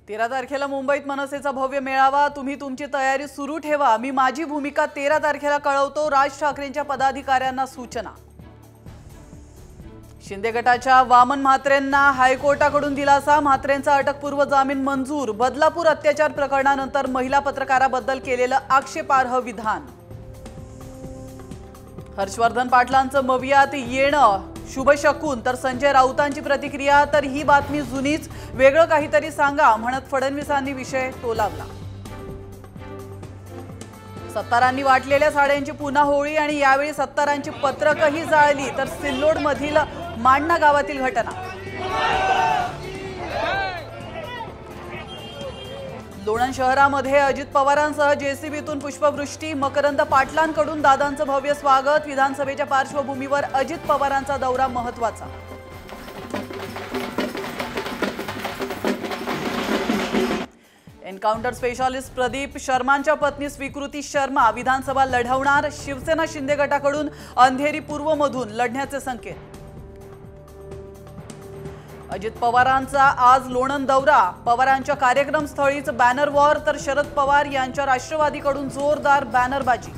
13 तारखेला मुंबईत मनसेचा भव्य मेळावा। तुम्ही तुमची तयारी सुरू ठेवा। मी माझी भूमिका 13 तारखेला कळवतो। राज ठाकरेंच्या पदाधिकाऱ्यांना सूचना। शिंदे गटाच्या वामन म्हात्रेंना हायकोर्टाकडून दिलासा। म्हात्रेंचा अटकपूर्व जामीन मंजूर। बदलापूर अत्याचार प्रकरणानंतर महिला पत्रकाराबद्दल केलेलं आक्षेपार्ह विधान। हर्षवर्धन पाटलांचं मवियात येणं शुभ शकून तर संजय राऊतांची प्रतिक्रिया। तर ही बातमी जुनीच, वेगळं काहीतरी सांगा म्हणत फडणवीसांनी विषय टोलावला। सत्तारांनी वाटलेल्या साड्यांची पुन्हा होळी आणि यावेळी सत्तारांची पत्रकही जाळली। तर सिल्लोड मधील मांडणा गावातील घटना। लोणंद शहरामध्ये अजित पवारांसह जेसीबीतून पुष्पवृष्टी। मकरंद पाटलांकडून दादांचं भव्य स्वागत। विधानसभेच्या पार्श्वभूमीवर अजित पवारांचा दौरा महत्त्वाचा। एन्काउंटर स्पेशालिस्ट प्रदीप शर्मांच्या पत्नी स्वीकृती शर्मा विधानसभा लढवणार। शिवसेना शिंदे गटाकडून अंधेरी पूर्वमधून लढण्याचे संकेत। अजित पवारांचा आज लोणंद दौरा। पवारांच्या कार्यक्रमस्थळीच बॅनर वॉर तर शरद पवार यांच्या राष्ट्रवादीकडून जोरदार बॅनरबाजी।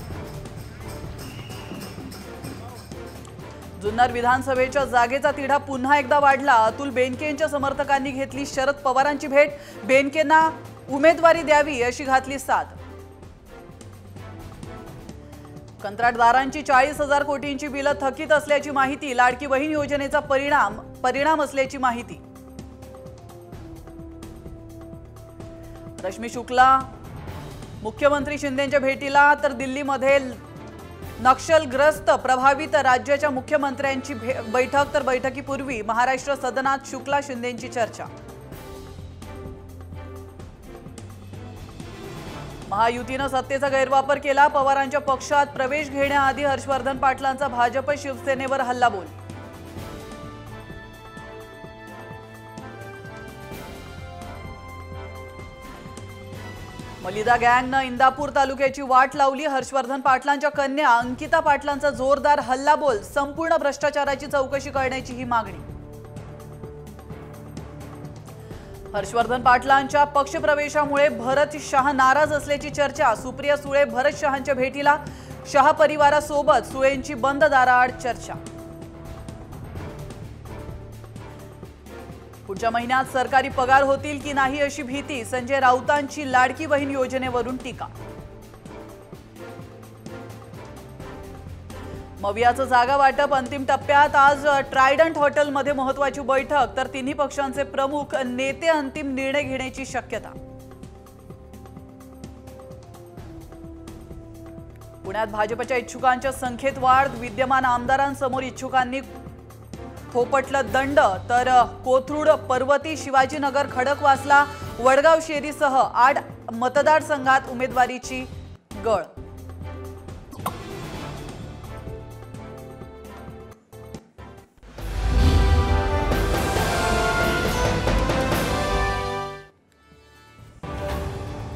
जुन्नर विधानसभेच्या जागेचा तिढा पुन्हा एकदा वाढला। अतुल बेनकेंच्या समर्थकांनी घेतली शरद पवारांची भेट। बेनकेंना उमेदवारी द्यावी अशी घातली साद। कंत्राटदारांची 40,000 कोटींची बिलं थकीत असल्याची माहिती। लाडकी बहीण योजनेचा परिणाम असल्याची माहिती। रश्मी शुक्ला मुख्यमंत्री शिंदेंच्या भेटीला। तर दिल्लीमध्ये नक्षलग्रस्त प्रभावित राज्याच्या मुख्यमंत्र्यांची बैठक। तर बैठकीपूर्वी महाराष्ट्र सदनात शुक्ला शिंदेंची चर्चा। महायुतीने सत्तेचा गैरवापर केला। पवारांच्या पक्षात प्रवेश घेण्याआधी हर्षवर्धन पाटलांचा भाजप शिवसेनेवर हल्लाबोल। मलिदा गँगनं इंदापूर तालुक्याची वाट लावली। हर्षवर्धन पाटलांच्या कन्या अंकिता पाटलांचा जोरदार हल्लाबोल। संपूर्ण भ्रष्टाचाराची चौकशी करण्याची ही मागणी। हर्षवर्धन पाटलांच्या पक्षप्रवेशामुळे भरत शाह नाराज असल्याची चर्चा। सुप्रिया सुळे भरत शहांच्या भेटीला। शाह परिवारासोबत सुळेंची बंद दाराआड चर्चा। पुढच्या महिन्यात सरकारी पगार होतील की नाही अशी भीती। संजय राऊतांची लाडकी बहीण योजनेवरून टीका। मवियाचं जागा वाटप अंतिम टप्प्यात। आज ट्रायडंट हॉटेलमध्ये महत्त्वाची बैठक। तर तिन्ही पक्षांचे प्रमुख नेते अंतिम निर्णय घेण्याची शक्यता। पुण्यात भाजपच्या इच्छुकांच्या संख्येत वाढ। विद्यमान आमदारांसमोर इच्छुकांनी थोपटलं दंड। तर कोथरूड पर्वती शिवाजीनगर खडकवासला वडगाव शेरीसह 8 मतदारसंघात उमेदवारीची गळ।